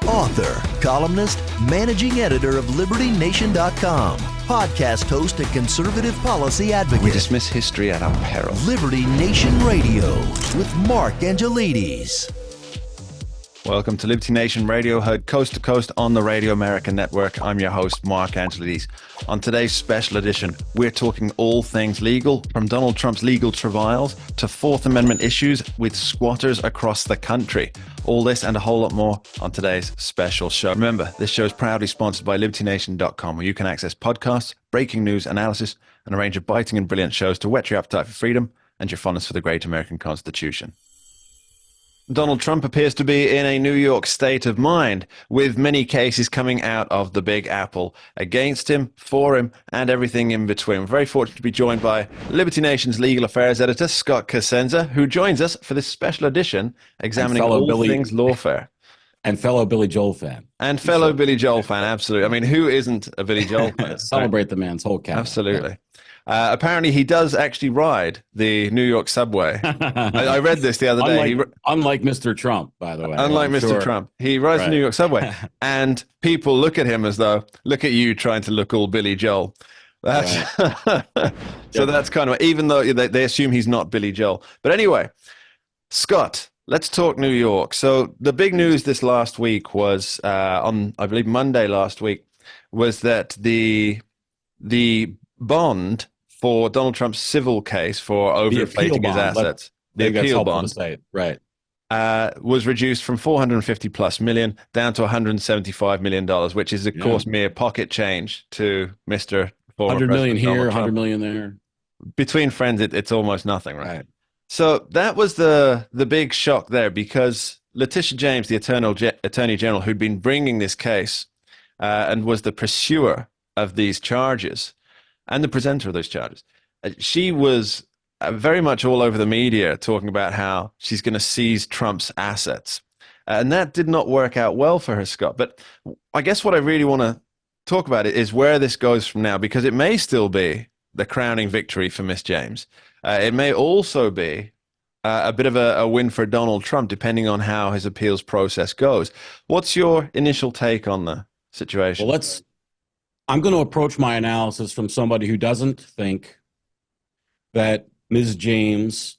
author, columnist, managing editor of LibertyNation.com, podcast host and conservative policy advocate. We dismiss history at our peril. Liberty Nation Radio with Mark Angelides. Welcome to Liberty Nation Radio, heard coast to coast on the Radio American Network. I'm your host, Mark Angelides. On today's special edition, we're talking all things legal, from Donald Trump's legal travails to Fourth Amendment issues with squatters across the country. All this and a whole lot more on today's special show. Remember, this show is proudly sponsored by LibertyNation.com, where you can access podcasts, breaking news, analysis, and a range of biting and brilliant shows to whet your appetite for freedom and your fondness for the great American Constitution. Donald Trump appears to be in a New York state of mind, with many cases coming out of the Big Apple against him, for him, and everything in between. We're very fortunate to be joined by Liberty Nation's legal affairs editor, Scott Cosenza, who joins us for this special edition examining all things lawfare. And fellow Billy Joel fan. And fellow Billy Joel fan, absolutely. I mean, who isn't a Billy Joel fan? Celebrate the man's whole calendar. Absolutely. Apparently, he does actually ride the New York subway. I read this the other day. Unlike Mr. Trump, by the way. Unlike Mr. Trump. He rides the New York subway. And people look at him as though, look at you trying to look all Billy Joel. That's So that's kind of, even though they assume he's not Billy Joel. But anyway, Scott, let's talk New York. So the big news this last week was, on, I believe, Monday last week, was that the bond for Donald Trump's civil case for overinflating his assets, the appeal bond, was reduced from $450+ million down to $175 million, which is, of course, mere pocket change to Mr. $100 million here, $100 million there. Between friends, it's almost nothing, right? So that was the big shock there, because Letitia James, the Attorney General, who'd been bringing this case and was the pursuer of these charges, and the presenter of those charges, she was very much all over the media talking about how she's going to seize Trump's assets. And that did not work out well for her, Scott. But I guess what I really want to talk about is where this goes from now, because it may still be the crowning victory for Miss James. It may also be a bit of a win for Donald Trump, depending on how his appeals process goes. What's your initial take on the situation? Well, I'm going to approach my analysis from somebody who doesn't think that Ms. James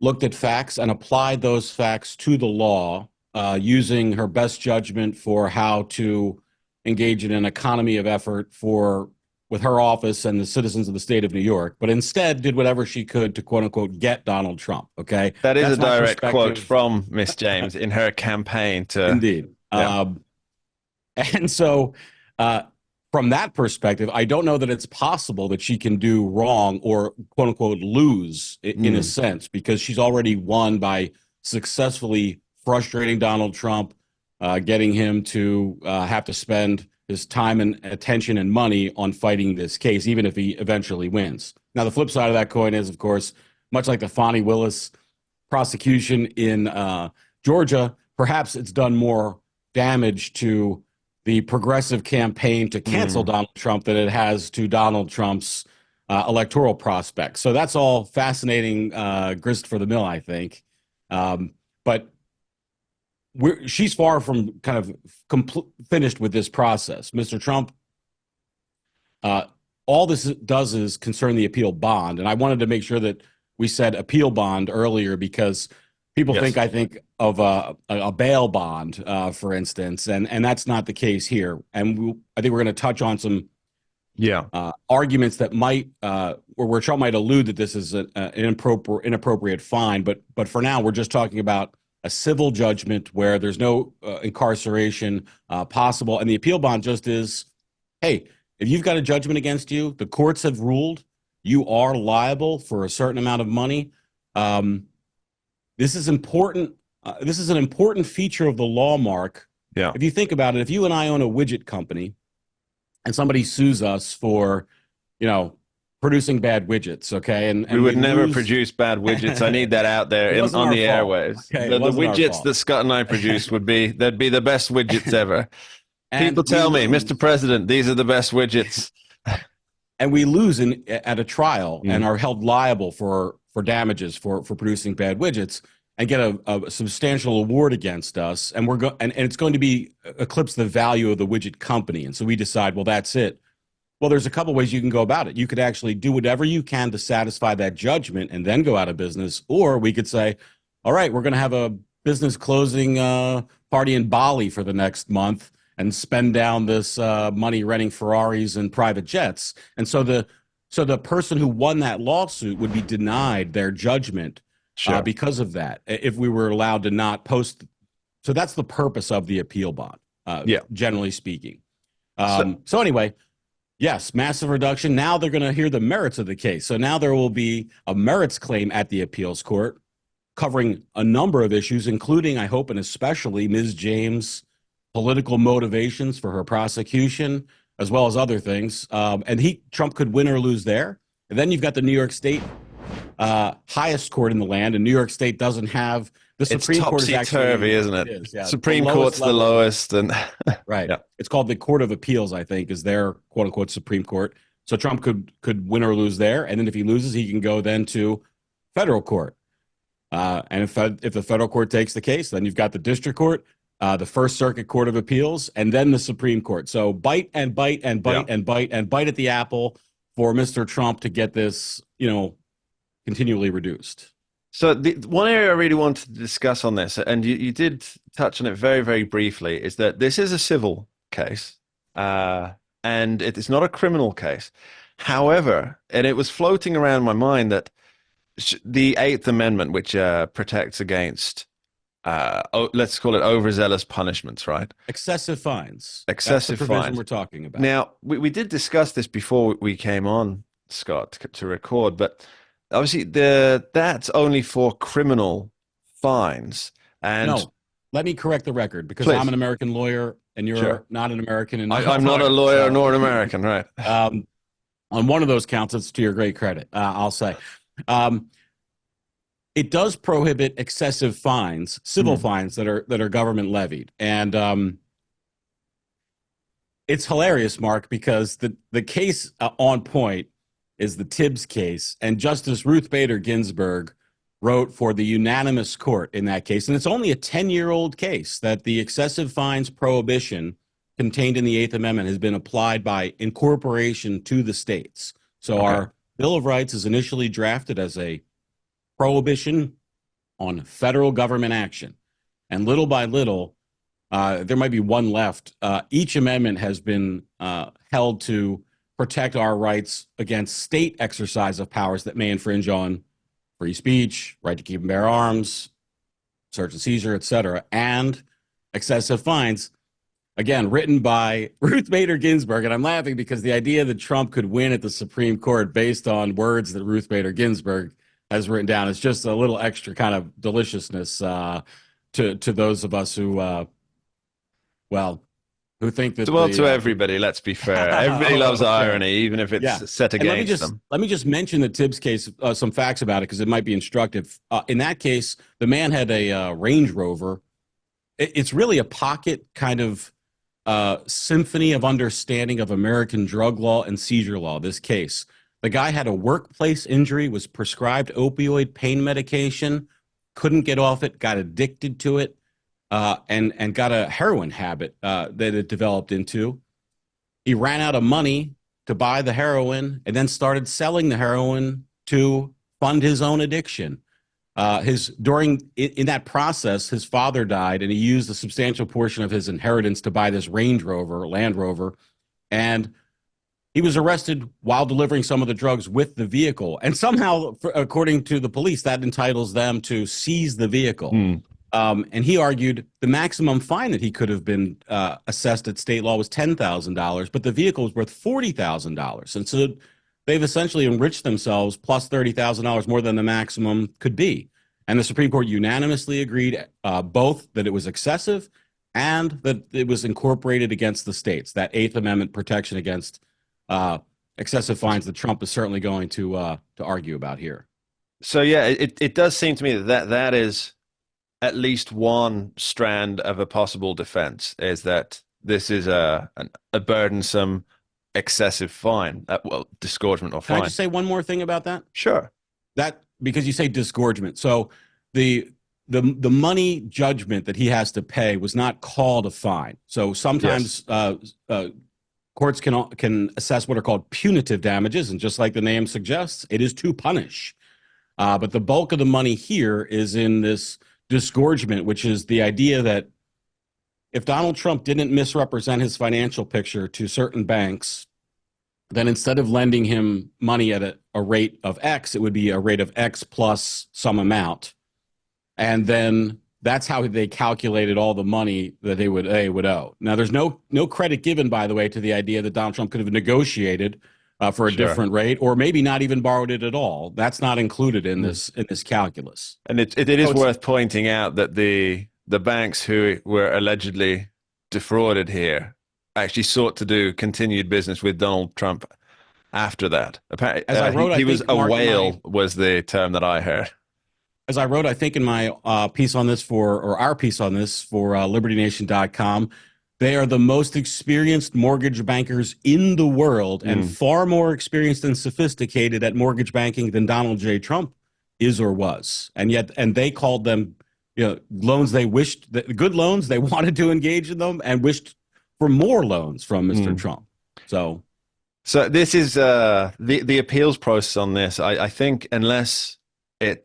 looked at facts and applied those facts to the law using her best judgment for how to engage in an economy of effort with her office and the citizens of the state of New York, but instead did whatever she could to, quote unquote, get Donald Trump. Okay. That's a direct quote from Ms. James in her campaign to. Indeed. Yeah. And so, from that perspective, I don't know that it's possible that she can do wrong or, quote unquote, lose in a sense, because she's already won by successfully frustrating Donald Trump, getting him to have to spend his time and attention and money on fighting this case, even if he eventually wins. Now, the flip side of that coin is, of course, much like the Fonnie Willis prosecution in Georgia, perhaps it's done more damage to the progressive campaign to cancel Donald Trump than it has to Donald Trump's electoral prospects. So that's all fascinating grist for the mill, I think. But she's far from kind of finished with this process. Mr. Trump, all this does is concern the appeal bond. And I wanted to make sure that we said appeal bond earlier, because people think of a bail bond, for instance, and that's not the case here. And I think we're going to touch on some arguments that might, where Trump might allude that this is an inappropriate fine. But for now, we're just talking about a civil judgment where there's no incarceration possible, and the appeal bond just is, hey, if you've got a judgment against you, the courts have ruled you are liable for a certain amount of money. This is important. This is an important feature of the law, Mark. Yeah. If you think about it, if you and I own a widget company and somebody sues us for, producing bad widgets, okay? And we would never produce bad widgets. I need that out there on the airwaves. Okay, the widgets that Scott and I produced they'd be the best widgets ever. People tell me, Mr. President, these are the best widgets. And we lose at a trial and are held liable for damages for producing bad widgets. and get a substantial award against us, and and it's going to be eclipse the value of the widget company. And so we decide, well, that's it. Well, there's a couple ways you can go about it. You could actually do whatever you can to satisfy that judgment and then go out of business. Or we could say, all right, we're going to have a business closing party in Bali for the next month and spend down this money renting Ferraris and private jets. And so the person who won that lawsuit would be denied their judgment because of that, if we were allowed to not post. So that's the purpose of the appeal bond, generally speaking. So anyway, yes, massive reduction. Now they're going to hear the merits of the case. So now there will be a merits claim at the appeals court covering a number of issues, including, I hope, and especially Ms. James' political motivations for her prosecution, as well as other things. And Trump could win or lose there. And then you've got the New York State highest court in the land, and New York State doesn't have the Supreme Court. It's topsy-turvy, isn't it? It is, yeah. Supreme Court's the lowest, and right. Yeah. It's called the Court of Appeals, I think, is their quote unquote Supreme Court. So Trump could win or lose there, and then if he loses, he can go then to federal court. And if the federal court takes the case, then you've got the district court, the First Circuit Court of Appeals, and then the Supreme Court. So bite and bite and bite and bite and bite at the apple for Mr. Trump to get this, continually reduced. So the one area I really wanted to discuss on this, and you did touch on it very, very briefly, is that this is a civil case, and it is not a criminal case. However, and it was floating around my mind that the Eighth Amendment, which protects against, let's call it overzealous punishments, right? Excessive fines. Excessive That's the provision fines. we're talking about. Now, we did discuss this before we came on, Scott, to record, but obviously that's only for criminal fines. And no, let me correct the record, because please. I'm an American lawyer and you're not an American. And I'm not a lawyer nor an American, right? On one of those counts, it's to your great credit, I'll say. It does prohibit excessive fines, civil fines that are government levied. And it's hilarious, Mark, because the case on point is the Tibbs case, and Justice Ruth Bader Ginsburg wrote for the unanimous court in that case. And it's only a 10-year-old case that the excessive fines prohibition contained in the Eighth Amendment has been applied by incorporation to the states. So our Bill of Rights is initially drafted as a prohibition on federal government action. And little by little, there might be one left. Each amendment has been held to protect our rights against state exercise of powers that may infringe on free speech, right to keep and bear arms, search and seizure, etc., and excessive fines. Again, written by Ruth Bader Ginsburg. And I'm laughing because the idea that Trump could win at the Supreme Court based on words that Ruth Bader Ginsburg has written down is just a little extra kind of deliciousness to those of us who, who think that to everybody, let's be fair. Everybody loves irony, even if it's set against them. Let me just mention the Tibbs case, some facts about it, because it might be instructive. In that case, the man had a Range Rover. It's really a pocket kind of symphony of understanding of American drug law and seizure law, this case. The guy had a workplace injury, was prescribed opioid pain medication, couldn't get off it, got addicted to it, and got a heroin habit that it developed into. He ran out of money to buy the heroin and then started selling the heroin to fund his own addiction. In that process, his father died, and he used a substantial portion of his inheritance to buy this Land Rover, and he was arrested while delivering some of the drugs with the vehicle. And somehow, according to the police, that entitles them to seize the vehicle. And he argued the maximum fine that he could have been assessed at state law was $10,000, but the vehicle was worth $40,000. And so they've essentially enriched themselves plus $30,000 more than the maximum could be. And the Supreme Court unanimously agreed both that it was excessive and that it was incorporated against the states, that Eighth Amendment protection against excessive fines that Trump is certainly going to argue about here. So, yeah, it does seem to me that is at least one strand of a possible defense, is that this is a burdensome, excessive fine, disgorgement or fine. Can I just say one more thing about that? Sure. Because you say disgorgement. So the the money judgment that he has to pay was not called a fine. So sometimes courts can assess what are called punitive damages, and just like the name suggests, it is to punish. But the bulk of the money here is in this disgorgement, which is the idea that if Donald Trump didn't misrepresent his financial picture to certain banks, then instead of lending him money at a rate of X, it would be a rate of X plus some amount. And then that's how they calculated all the money that they would owe. Now, there's no credit given, by the way, to the idea that Donald Trump could have negotiated for a different rate, or maybe not even borrowed it at all. That's not included in this calculus. And it is worth pointing out that the banks who were allegedly defrauded here actually sought to do continued business with Donald Trump after that. Apparently, as I wrote, he was a whale, was the term that I heard. As I wrote, I think in my piece on this our piece on this for LibertyNation.com, they are the most experienced mortgage bankers in the world and far more experienced and sophisticated at mortgage banking than Donald J. Trump is or was. And they called them, loans they wished, good loans, they wanted to engage in them and wished for more loans from Mr. Trump. So this is the appeals process on this. I think unless it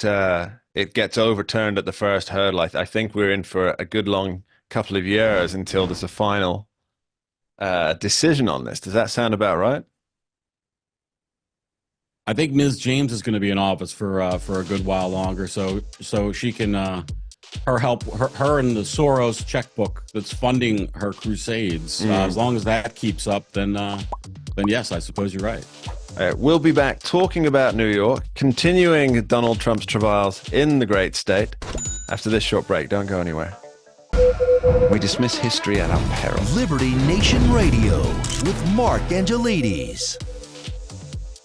gets overturned at the first hurdle, I think we're in for a good long couple of years until there's a final decision on this. Does that sound about right? I think Ms. James is going to be in office for a good while longer, so she can her and the Soros checkbook that's funding her crusades. As long as that keeps up, then yes, I suppose you're right. We'll be back talking about New York, continuing Donald Trump's travails in the great state after this short break. Don't go anywhere. We dismiss history at our peril. Liberty Nation Radio with Mark Angelides.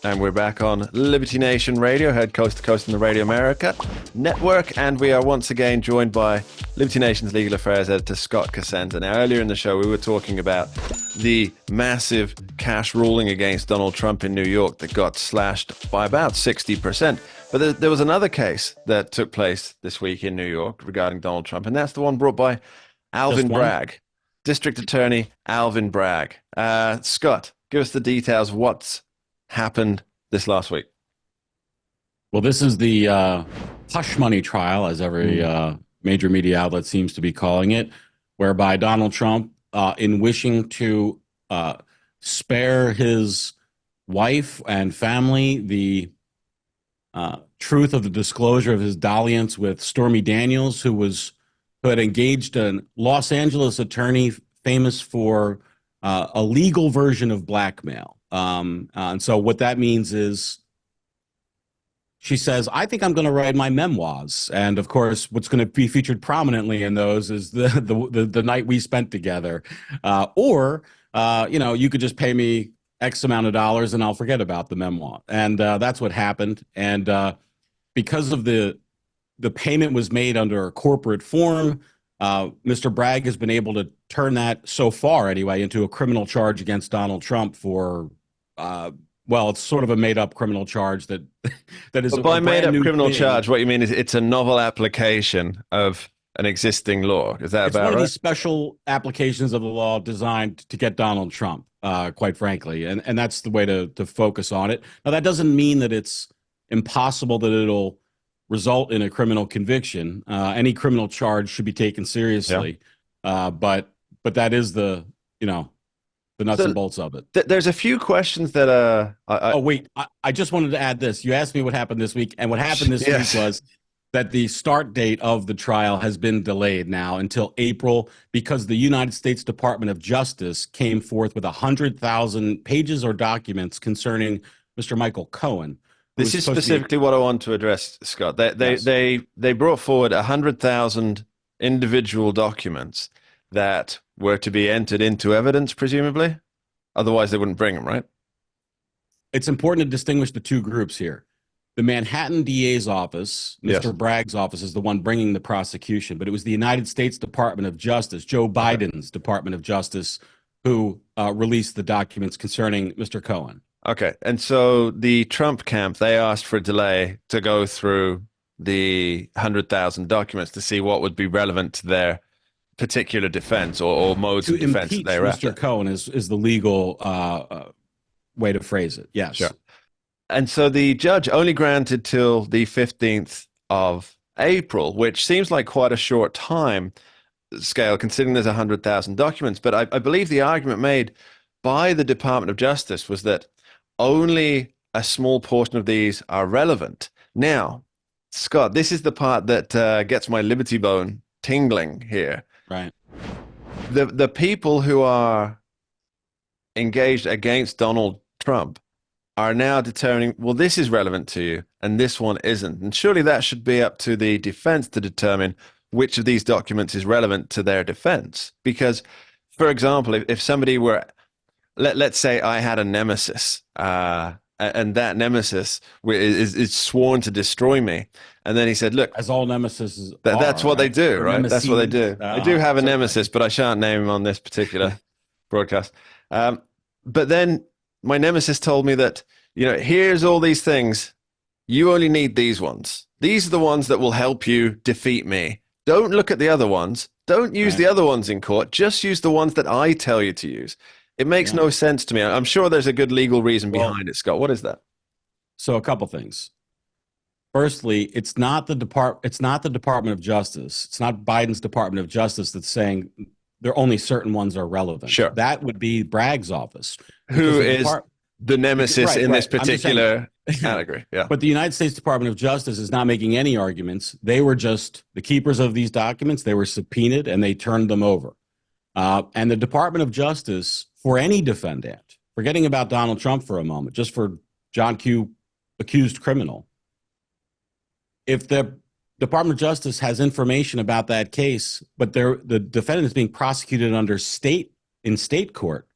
And we're back on Liberty Nation Radio, heard coast to coast in the Radio America network. And we are once again joined by Liberty Nation's legal affairs editor, Scott Cosenza. Now, earlier in the show, we were talking about the massive cash ruling against Donald Trump in New York that got slashed by about 60%. But there was another case that took place this week in New York regarding Donald Trump, and that's the one brought by Alvin Bragg, District Attorney Alvin Bragg. Scott, give us the details of what's happened this last week. Well, this is the hush money trial, as every major media outlet seems to be calling it, whereby Donald Trump, in wishing to spare his wife and family the truth of the disclosure of his dalliance with Stormy Daniels, who had engaged a Los Angeles attorney famous for a legal version of blackmail. And so what that means is she says, I think I'm going to write my memoirs. And of course, what's going to be featured prominently in those is the night we spent together. Or you could just pay me X amount of dollars and I'll forget about the memoir. And that's what happened. And because of the payment was made under a corporate form, Mr. Bragg has been able to turn that, so far anyway, into a criminal charge against Donald Trump for, it's sort of a made-up criminal charge that is. But by made-up criminal charge, what you mean is it's a novel application of an existing law. Is that about right? It's one of these special applications of the law designed to get Donald Trump, quite frankly, and that's the way to focus on it. Now, that doesn't mean that it's impossible that it'll result in a criminal conviction. Any criminal charge should be taken seriously, but that is the nuts and bolts of it. There's a few questions that I just wanted to add this. You asked me what happened this week, and what happened this week was that the start date of the trial has been delayed now until April because the United States Department of Justice came forth with 100,000 pages or documents concerning Mr. Michael Cohen. This is specifically what I want to address, Scott. They brought forward 100,000 individual documents that were to be entered into evidence, presumably. Otherwise, they wouldn't bring them, right? It's important to distinguish the two groups here. The Manhattan DA's office, Mr. Bragg's office, is the one bringing the prosecution, but it was the United States Department of Justice, Joe Biden's Department of Justice, who released the documents concerning Mr. Cohen. Okay, and so the Trump camp, they asked for a delay to go through the 100,000 documents to see what would be relevant to their particular defense or modes of defense that they were after. Mr. Cohen is the legal way to phrase it. Yes. Sure. And so the judge only granted till the 15th of April, which seems like quite a short time scale considering there's 100,000 documents. But I believe the argument made by the Department of Justice was that only a small portion of these are relevant. Now, Scott, this is the part that gets my liberty bone tingling here. Right. The people who are engaged against Donald Trump are now determining, well, this is relevant to you and this one isn't. And surely that should be up to the defense to determine which of these documents is relevant to their defense. Because, for example, if somebody were, let's say I had a nemesis, and that nemesis is sworn to destroy me. And then he said, look, as all nemesis that's what they do, right? Nemesis. That's what they do. I do have a nemesis, but I shan't name him on this particular broadcast. But then my nemesis told me that, here's all these things. You only need these ones. These are the ones that will help you defeat me. Don't look at the other ones. Don't use the other ones in court. Just use the ones that I tell you to use. It makes no sense to me. I'm sure there's a good legal reason behind it, Scott. What is that? So a couple things. Firstly, it's not the Department of Justice. It's not Biden's Department of Justice that's saying there are only certain ones are relevant. Sure. That would be Bragg's office. Who is the nemesis in this particular category. Yeah. But the United States Department of Justice is not making any arguments. They were just the keepers of these documents. They were subpoenaed and they turned them over. And the Department of Justice, for any defendant, forgetting about Donald Trump for a moment, just for John Q. accused criminal, if the Department of Justice has information about that case, but the defendant is being prosecuted under state court,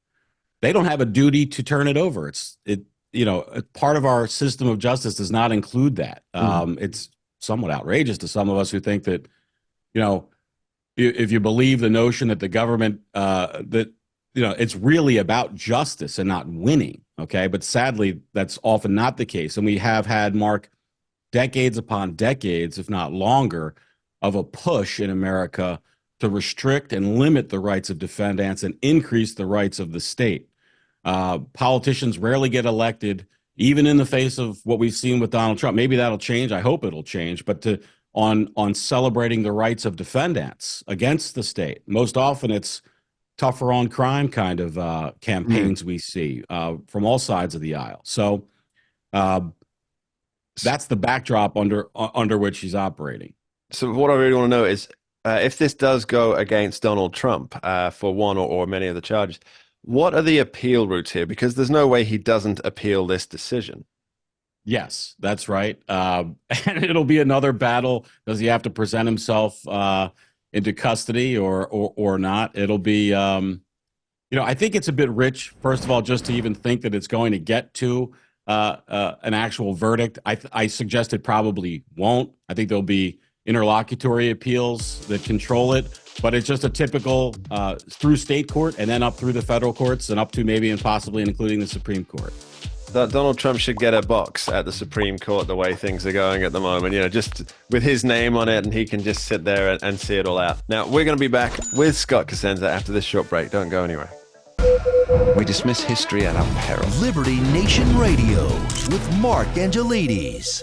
they don't have a duty to turn it over. Part of our system of justice does not include that. It's somewhat outrageous to some of us who think that, if you believe the notion that the government, it's really about justice and not winning. Okay. But sadly, that's often not the case. And we have had, Mark, decades upon decades, if not longer, of a push in America to restrict and limit the rights of defendants and increase the rights of the state. Politicians rarely get elected, even in the face of what we've seen with Donald Trump. Maybe that'll change. I hope it'll change. But on celebrating the rights of defendants against the state, most often it's tougher on crime kind of campaigns we see from all sides of the aisle. So that's the backdrop under which he's operating. So what I really want to know is if this does go against Donald Trump for one or many of the charges, what are the appeal routes here? Because there's no way he doesn't appeal this decision. Yes, that's right. And it'll be another battle. Does he have to present himself into custody or not? It'll be, I think it's a bit rich, first of all, just to even think that it's going to get to an actual verdict. I suggest it probably won't. I think there'll be interlocutory appeals that control it, but it's just a typical through state court and then up through the federal courts and up to maybe and possibly including the Supreme Court. Donald Trump should get a box at the Supreme Court the way things are going at the moment, just with his name on it, and he can just sit there and see it all out. Now, we're going to be back with Scott Cosenza after this short break. Don't go anywhere. We dismiss history at our peril. Liberty Nation Radio with Mark Angelides.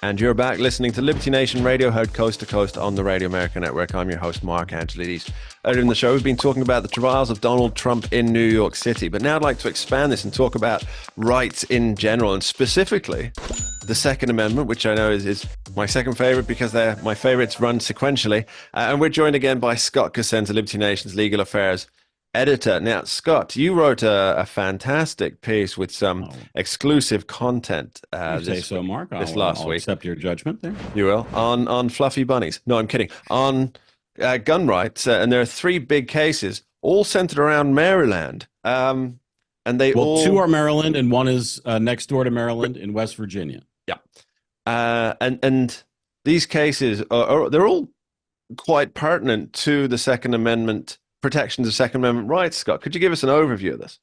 And you're back listening to Liberty Nation Radio, heard coast to coast on the Radio America Network. I'm your host, Mark Angelides. Earlier in the show, we've been talking about the trials of Donald Trump in New York City. But now I'd like to expand this and talk about rights in general, and specifically the Second Amendment, which I know is my second favorite because my favorites run sequentially. And we're joined again by Scott Cosenza, Liberty Nation's legal affairs editor. Now, Scott, you wrote a fantastic piece with some exclusive content. You say so, Mark. Last week. Accept your judgment there. You will. On fluffy bunnies. No, I'm kidding. On gun rights. And there are three big cases, all centered around Maryland. And two are Maryland and one is next door to Maryland in West Virginia. Yeah. And these cases, they're all quite pertinent to the Second Amendment protections of Second Amendment rights. Scott, could you give us an overview of this?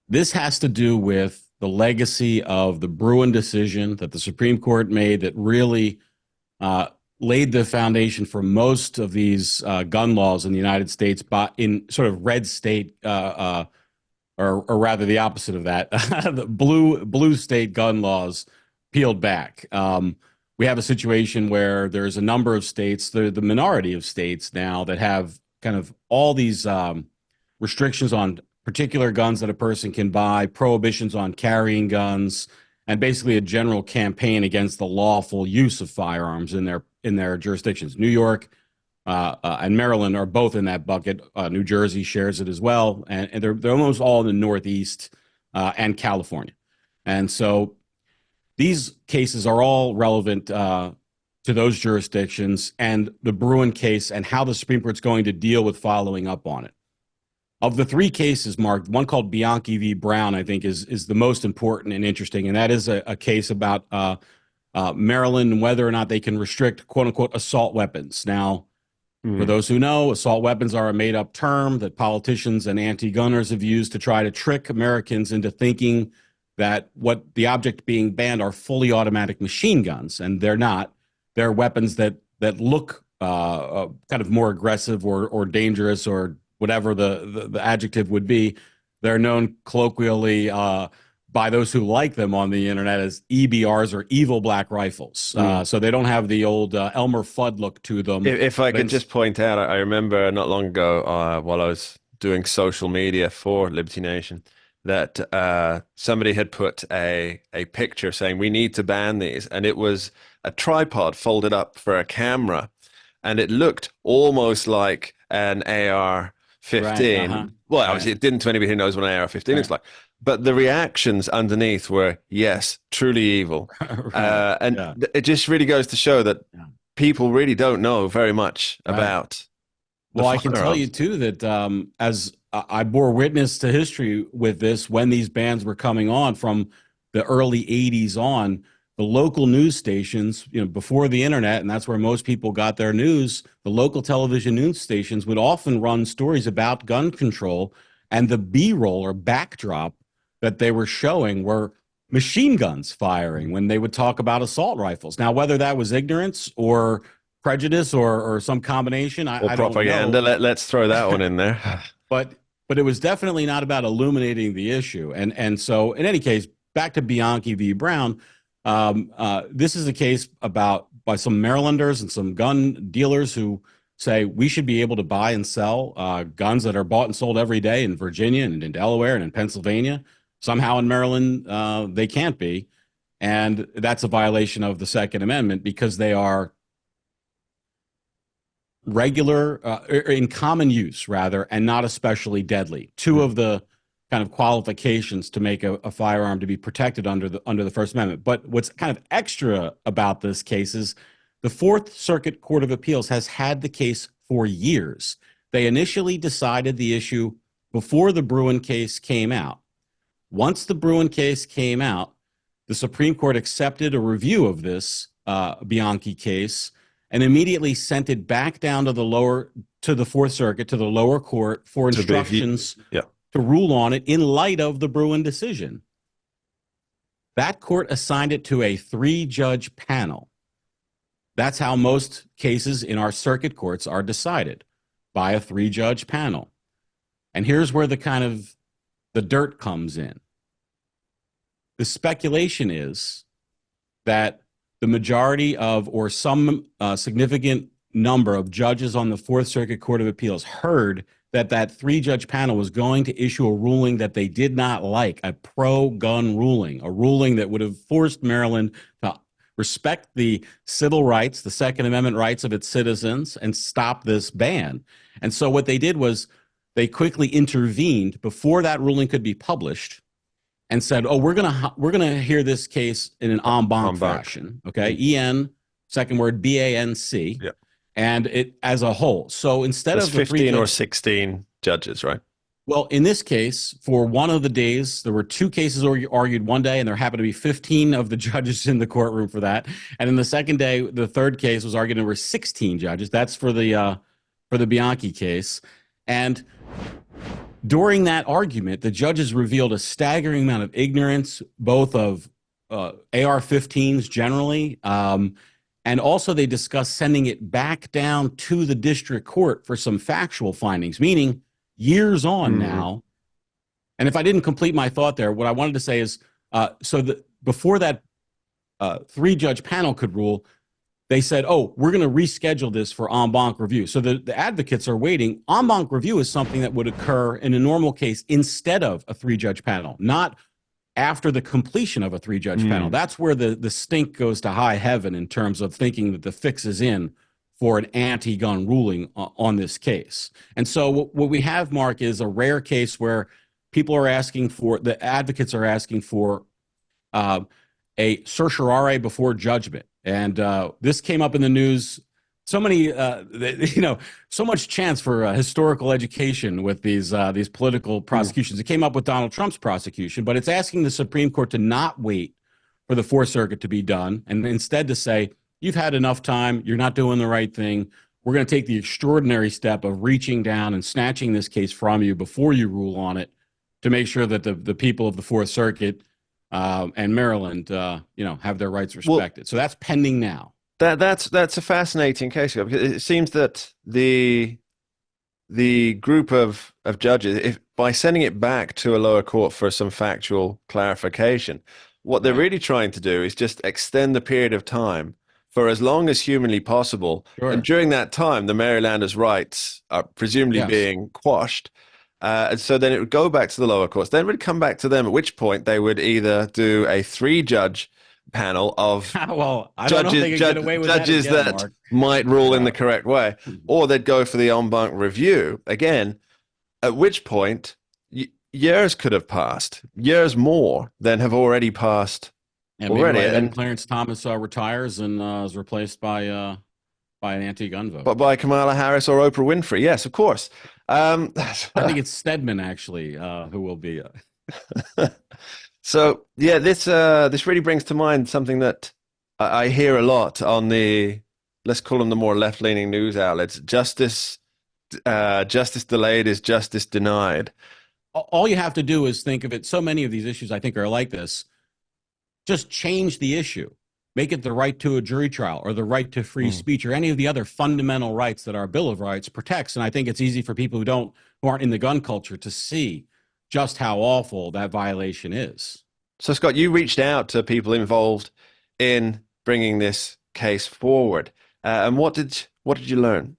This has to do with the legacy of the Bruin decision that the Supreme Court made that really laid the foundation for most of these gun laws in the United States, in sort of red state, or rather the opposite of that, the blue state gun laws peeled back. We have a situation where there's a number of states, the minority of states now, that have kind of all these restrictions on particular guns that a person can buy, prohibitions on carrying guns, and basically a general campaign against the lawful use of firearms in their jurisdictions. New York and Maryland are both in that bucket. New Jersey shares it as well, and they're almost all in the Northeast and California. And so these cases are all relevant to those jurisdictions and the Bruin case and how the Supreme Court's going to deal with following up on it. Of the three cases, Mark, one called Bianchi v. Brown, I think, is the most important and interesting, and that is a case about Maryland and whether or not they can restrict, quote-unquote, assault weapons. Now, for those who know, assault weapons are a made-up term that politicians and anti-gunners have used to try to trick Americans into thinking that what the object being banned are fully automatic machine guns, and they're not. They're weapons that look kind of more aggressive or dangerous or whatever the adjective would be. They're known colloquially by those who like them on the internet as EBRs, or evil black rifles. So they don't have the old Elmer Fudd look to them. If I could just point out, I remember not long ago while I was doing social media for Liberty Nation, that somebody had put a picture saying we need to ban these, and it was a tripod folded up for a camera, and it looked almost like an AR-15. Right, Well, obviously it didn't to anybody who knows what an AR-15 looks like, but the reactions underneath were, yes, truly evil. It just really goes to show that people really don't know very much about Well, I can tell you too that as I bore witness to history with this, when these bans were coming on from the early 80s on, the local news stations, before the internet, and that's where most people got their news, the local television news stations would often run stories about gun control, and the B-roll or backdrop that they were showing were machine guns firing when they would talk about assault rifles. Now, whether that was ignorance or prejudice or some combination, I don't propaganda. know. Let's throw that one in there. But it was definitely not about illuminating the issue. And so, in any case, back to Bianchi v. Brown. This is a case by some Marylanders and some gun dealers who say we should be able to buy and sell guns that are bought and sold every day in Virginia and in Delaware and in Pennsylvania. Somehow in Maryland, they can't be. And that's a violation of the Second Amendment because they are regular, in common use, rather, and not especially deadly. Two of the kind of qualifications to make a firearm to be protected under the First Amendment. But what's kind of extra about this case is the Fourth Circuit Court of Appeals has had the case for years. They initially decided the issue before the Bruin case came out. Once the Bruin case came out, the Supreme Court accepted a review of this Bianchi case and immediately sent it back down to the Fourth Circuit, to the lower court for instructions to rule on it in light of the Bruin decision. That court assigned it to a 3-judge panel. That's how most cases in our circuit courts are decided, by a 3-judge panel. And here's where the dirt comes in. The speculation is that the majority of, or some significant number of judges on the Fourth Circuit Court of Appeals heard that 3-judge panel was going to issue a ruling that they did not like, a pro-gun ruling, a ruling that would have forced Maryland to respect the civil rights, the Second Amendment rights of its citizens, and stop this ban. And so what they did was they quickly intervened before that ruling could be published and said, "Oh, we're gonna hear this case in an en banc fashion." Okay, E-N, second word B-A-N-C, and it as a whole. So instead of 15 or 16 judges, right? Well, in this case, for one of the days, there were 2 cases argued one day, and there happened to be 15 of the judges in the courtroom for that. And then the second day, the third case was argued, and there were 16 judges. That's for the Bianchi case. And During that argument, the judges revealed a staggering amount of ignorance, both of AR-15s generally, and also they discussed sending it back down to the district court for some factual findings, meaning years on now. And if I didn't complete my thought there, what I wanted to say is, before that three-judge panel could rule, they said, oh, we're going to reschedule this for en banc review. So the advocates are waiting. En banc review is something that would occur in a normal case instead of a three-judge panel, not after the completion of a three-judge panel. That's where the stink goes to high heaven in terms of thinking that the fix is in for an anti-gun ruling on this case. And so what we have, Mark, is a rare case where people are asking for, the advocates are asking for a certiorari before judgment. And this came up in the news. So many, so much chance for historical education with these political prosecutions. It came up with Donald Trump's prosecution, but it's asking the Supreme Court to not wait for the Fourth Circuit to be done, and instead to say, you've had enough time, you're not doing the right thing. We're going to take the extraordinary step of reaching down and snatching this case from you before you rule on it to make sure that the people of the Fourth Circuit and Maryland, have their rights respected. So that's pending now. That's a fascinating case, because it seems that the group of judges, if by sending it back to a lower court for some factual clarification, what they're really trying to do is just extend the period of time for as long as humanly possible. Sure. And during that time, the Marylanders' rights are presumably being quashed. And so then it would go back to the lower courts. Then it would come back to them, at which point they would either do a three-judge panel of well, I don't know if they can get away with judges that, again, that might rule in the correct way, or they'd go for the en banc review again, at which point years could have passed, years more than have already passed already. And Clarence Thomas retires and is replaced by an anti-gun vote. But by Kamala Harris or Oprah Winfrey, yes, of course. I think it's Stedman, actually, who will be. So, yeah, this really brings to mind something that I hear a lot on let's call them the more left-leaning news outlets. Justice delayed is justice denied. All you have to do is think of it. So many of these issues, I think, are like this. Just change the issue. Make it the right to a jury trial or the right to free speech or any of the other fundamental rights that our Bill of Rights protects. And I think it's easy for people who aren't in the gun culture to see just how awful that violation is. So, Scott, you reached out to people involved in bringing this case forward. And what did you learn?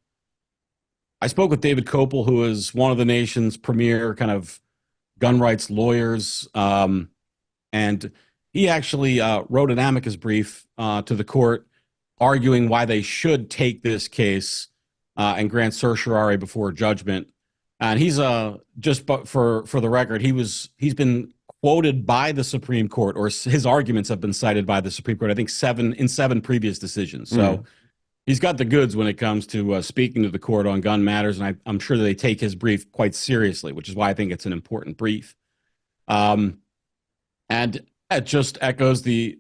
I spoke with David Kopel, who is one of the nation's premier kind of gun rights lawyers. And he actually wrote an amicus brief to the court arguing why they should take this case and grant certiorari before judgment. And he's just for the record, he's been quoted by the Supreme Court, or his arguments have been cited by the Supreme Court, I think seven previous decisions. So he's got the goods when it comes to speaking to the court on gun matters, and I'm sure they take his brief quite seriously, which is why I think it's an important brief. And it just echoes the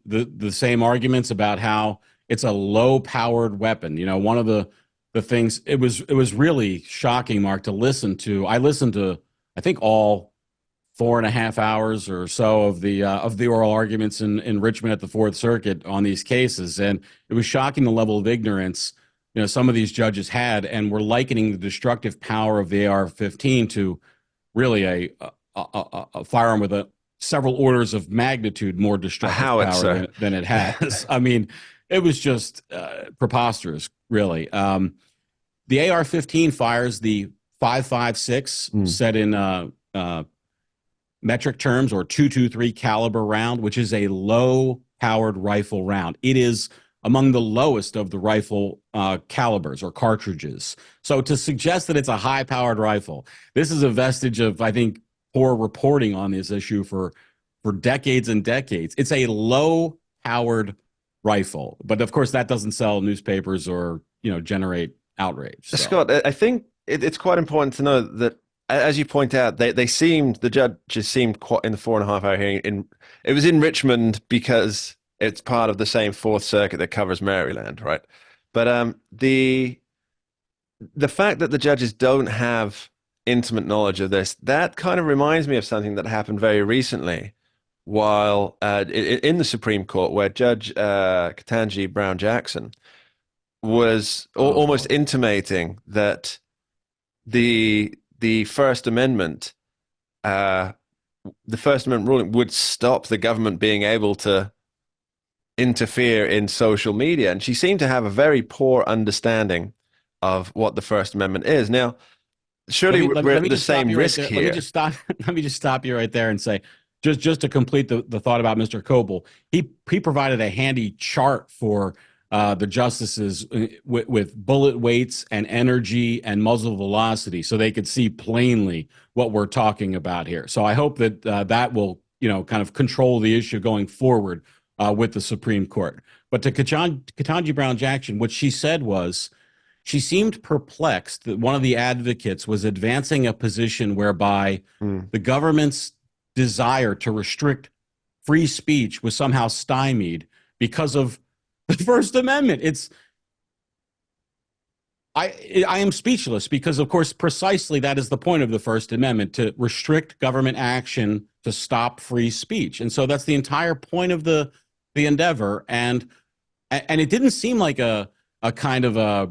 same arguments about how it's a low-powered weapon. You know, one of the things, it was really shocking, Mark, to listen to. I listened to, I think, all 4.5 hours or so of the oral arguments in Richmond at the Fourth Circuit on these cases, and it was shocking the level of ignorance some of these judges had, and were likening the destructive power of the AR-15 to really a firearm with several orders of magnitude more destructive power than it has. I mean, it was just preposterous, really. The AR-15 fires the 5.56 set in metric terms, or .223 caliber round, which is a low-powered rifle round. It is among the lowest of the rifle calibers or cartridges. So to suggest that it's a high-powered rifle, this is a vestige of, I think, poor reporting on this issue for decades and decades. It's a low-powered rifle, but of course that doesn't sell newspapers or generate outrage. So. Scott, I think it's quite important to know that, as you point out, the judges seemed quite, in the 4.5 hour hearing, it was in Richmond because it's part of the same Fourth Circuit that covers Maryland, right? But the fact that the judges don't have intimate knowledge of this. That kind of reminds me of something that happened very recently while in the Supreme Court, where Judge Ketanji Brown Jackson was almost intimating that the First Amendment, the First Amendment ruling would stop the government being able to interfere in social media. And she seemed to have a very poor understanding of what the First Amendment is. Now, surely we're at the same risk here. Let me just stop. Let me just stop you right there and say, just to complete the thought about Mr. Coble, he provided a handy chart for the justices with bullet weights and energy and muzzle velocity, so they could see plainly what we're talking about here. So I hope that that will, kind of control the issue going forward with the Supreme Court. But to Ketanji Brown Jackson, what she said was, she seemed perplexed that one of the advocates was advancing a position whereby the government's desire to restrict free speech was somehow stymied because of the First Amendment. I am speechless because, of course, precisely that is the point of the First Amendment, to restrict government action to stop free speech. And so that's the entire point of the endeavor. And it didn't seem like a kind of a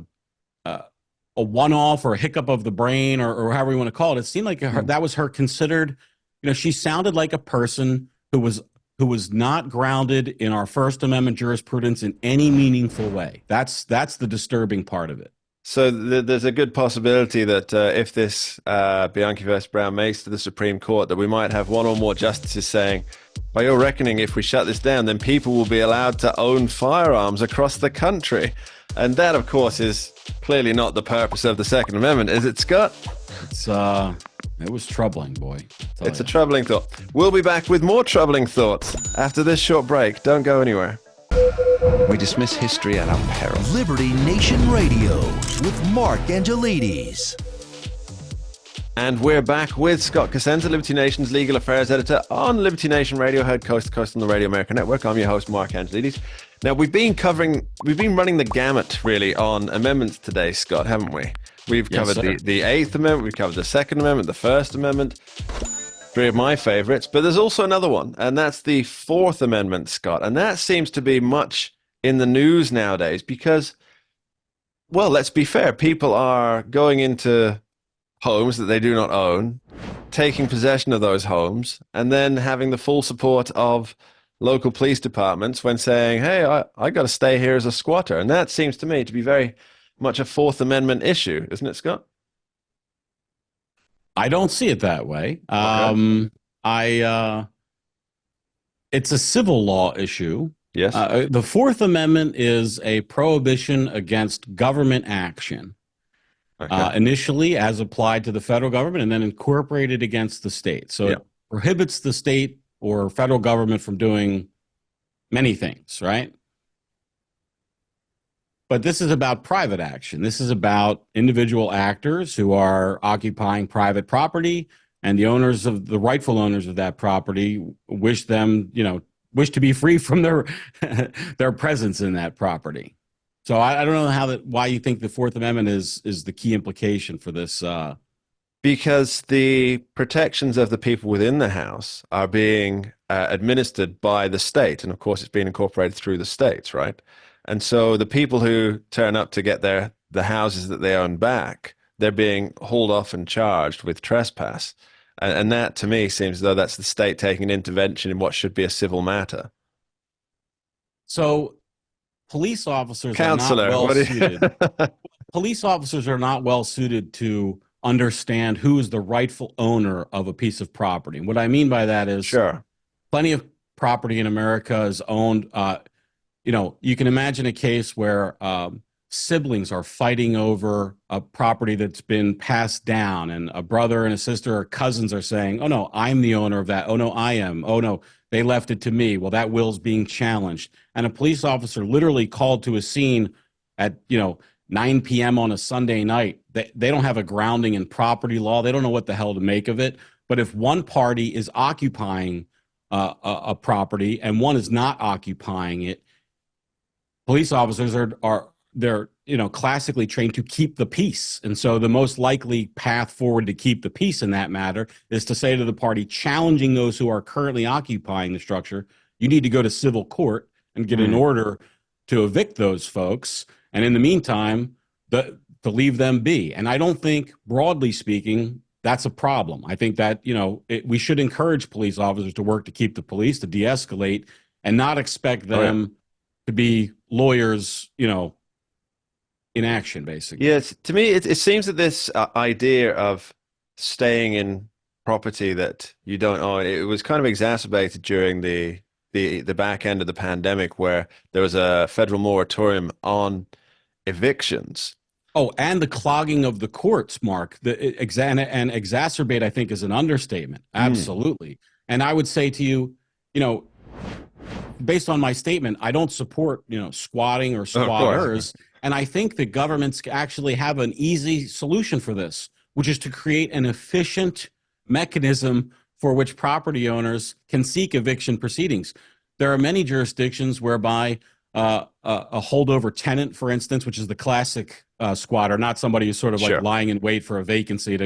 one-off or a hiccup of the brain or however you want to call it. It seemed like that was her considered, she sounded like a person who was not grounded in our First Amendment jurisprudence in any meaningful way. That's the disturbing part of it. So there's a good possibility that if this Bianchi versus Brown makes to the Supreme Court, that we might have one or more justices saying, by your reckoning, if we shut this down, then people will be allowed to own firearms across the country. And that, of course, is clearly not the purpose of the Second Amendment, is it, Scott? It was troubling, boy. It's a troubling thought. We'll be back with more troubling thoughts after this short break. Don't go anywhere. We dismiss history at our peril. Liberty Nation Radio with Mark Angelides. And we're back with Scott Cosenza, Liberty Nation's legal affairs editor on Liberty Nation Radio, heard coast to coast on the Radio America Network. I'm your host, Mark Angelides. Now, we've been running the gamut, really, on amendments today, Scott, haven't we? We've covered the Eighth Amendment, we've covered the Second Amendment, the First Amendment, three of my favorites, but there's also another one, and that's the Fourth Amendment, Scott. And that seems to be much in the news nowadays because, well, let's be fair, people are going into homes that they do not own, taking possession of those homes, and then having the full support of local police departments when saying, hey, I got to stay here as a squatter. And that seems to me to be very much a Fourth Amendment issue, isn't it, Scott? I don't see it that way. Okay. It's a civil law issue. Yes. The Fourth Amendment is a prohibition against government action. Okay. Initially as applied to the federal government and then incorporated against the state. So it prohibits the state or federal government from doing many things, right? But this is about private action. This is about individual actors who are occupying private property, and the rightful owners of that property wish to be free from their presence in that property. So I don't know why you think the Fourth Amendment is the key implication for this. Because the protections of the people within the house are being administered by the state. And of course, it's being incorporated through the states, right? And so the people who turn up to get the houses that they own back, they're being hauled off and charged with trespass. And that, to me, seems as though that's the state taking an intervention in what should be a civil matter. So police officers are not well suited. Police officers are not well suited to understand who is the rightful owner of a piece of property. And what I mean by that is plenty of property in America is owned. You can imagine a case where siblings are fighting over a property that's been passed down, and a brother and a sister or cousins are saying, oh, no, I'm the owner of that. Oh, no, I am. Oh, no, they left it to me. Well, that will's being challenged. And a police officer literally called to a scene at, 9 p.m. on a Sunday night. They don't have a grounding in property law. They don't know what the hell to make of it. But if one party is occupying a property and one is not occupying it, police officers are they're classically trained to keep the peace. And so the most likely path forward to keep the peace in that matter is to say to the party challenging those who are currently occupying the structure, you need to go to civil court and get an order to evict those folks. And in the meantime, to leave them be. And I don't think, broadly speaking, that's a problem. I think that, we should encourage police officers to work to keep the police, to de-escalate, and not expect them to be lawyers, in action, basically. Yes, to me, it seems that this idea of staying in property that you don't own, it was kind of exacerbated during the back end of the pandemic, where there was a federal moratorium on evictions. Oh, and the clogging of the courts, Mark. And exacerbate, I think, is an understatement. Absolutely. And I would say to you, based on my statement, I don't support, squatting or squatters. And I think that governments actually have an easy solution for this, which is to create an efficient mechanism for which property owners can seek eviction proceedings. There are many jurisdictions whereby a holdover tenant, for instance, which is the classic squatter, not somebody who's sort of like lying in wait for a vacancy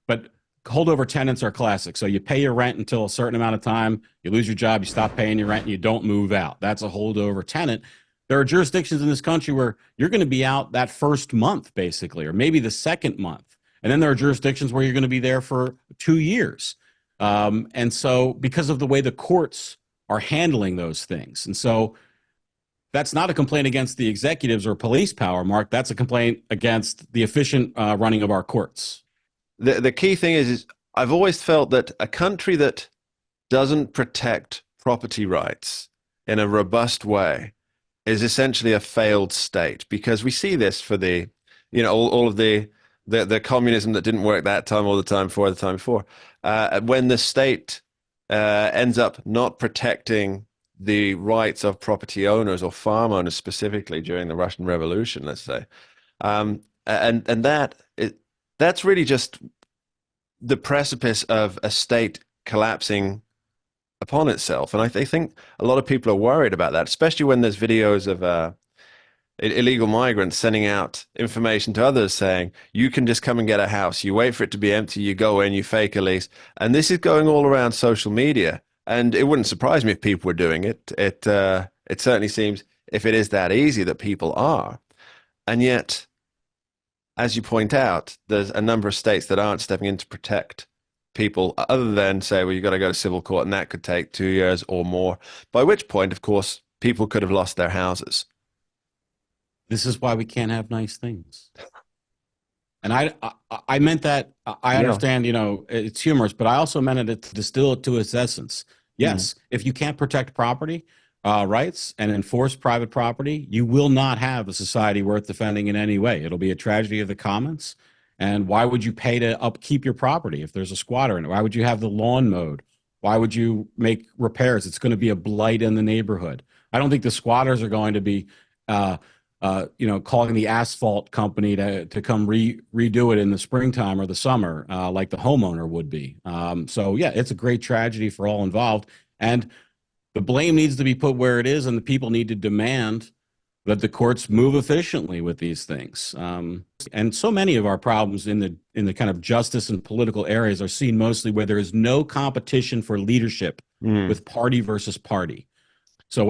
but holdover tenants are classic. So you pay your rent until a certain amount of time, you lose your job, you stop paying your rent, and you don't move out. That's a holdover tenant. There are jurisdictions in this country where you're going to be out that first month, basically, or maybe the second month. And then there are jurisdictions where you're going to be there for 2 years. And so because of the way the courts are handling those things. And so that's not a complaint against the executives or police power, Mark. That's a complaint against the efficient running of our courts. The key thing is I've always felt that a country that doesn't protect property rights in a robust way is essentially a failed state, because we see this for the, all of the communism that didn't work that time, all the time before, the time before. When the state ends up not protecting the rights of property owners or farm owners specifically during the Russian Revolution, let's say, and that's really just the precipice of a state collapsing upon itself. And I think a lot of people are worried about that, especially when there's videos of illegal migrants sending out information to others saying, you can just come and get a house. You wait for it to be empty, you go in, you fake a lease. And this is going all around social media. And it wouldn't surprise me if people were doing it. It certainly seems, if it is that easy, that people are. And yet, as you point out, there's a number of states that aren't stepping in to protect people, other than say, well, you've got to go to civil court, and that could take 2 years or more, by which point, of course, people could have lost their houses. This is why we can't have nice things. And I meant that. I understand, it's humorous, but I also meant it to distill it to its essence. Yes, if you can't protect property rights and enforce private property, you will not have a society worth defending in any way. It'll be a tragedy of the commons. And why would you pay to upkeep your property if there's a squatter in it? Why would you have the lawn mowed? Why would you make repairs? It's going to be a blight in the neighborhood. I don't think the squatters are going to be calling the asphalt company to come redo it in the springtime or the summer, like the homeowner would be. So yeah, it's a great tragedy for all involved. And the blame needs to be put where it is, and the people need to demand that the courts move efficiently with these things. And so many of our problems in the kind of justice and political areas are seen mostly where there is no competition for leadership with party versus party. So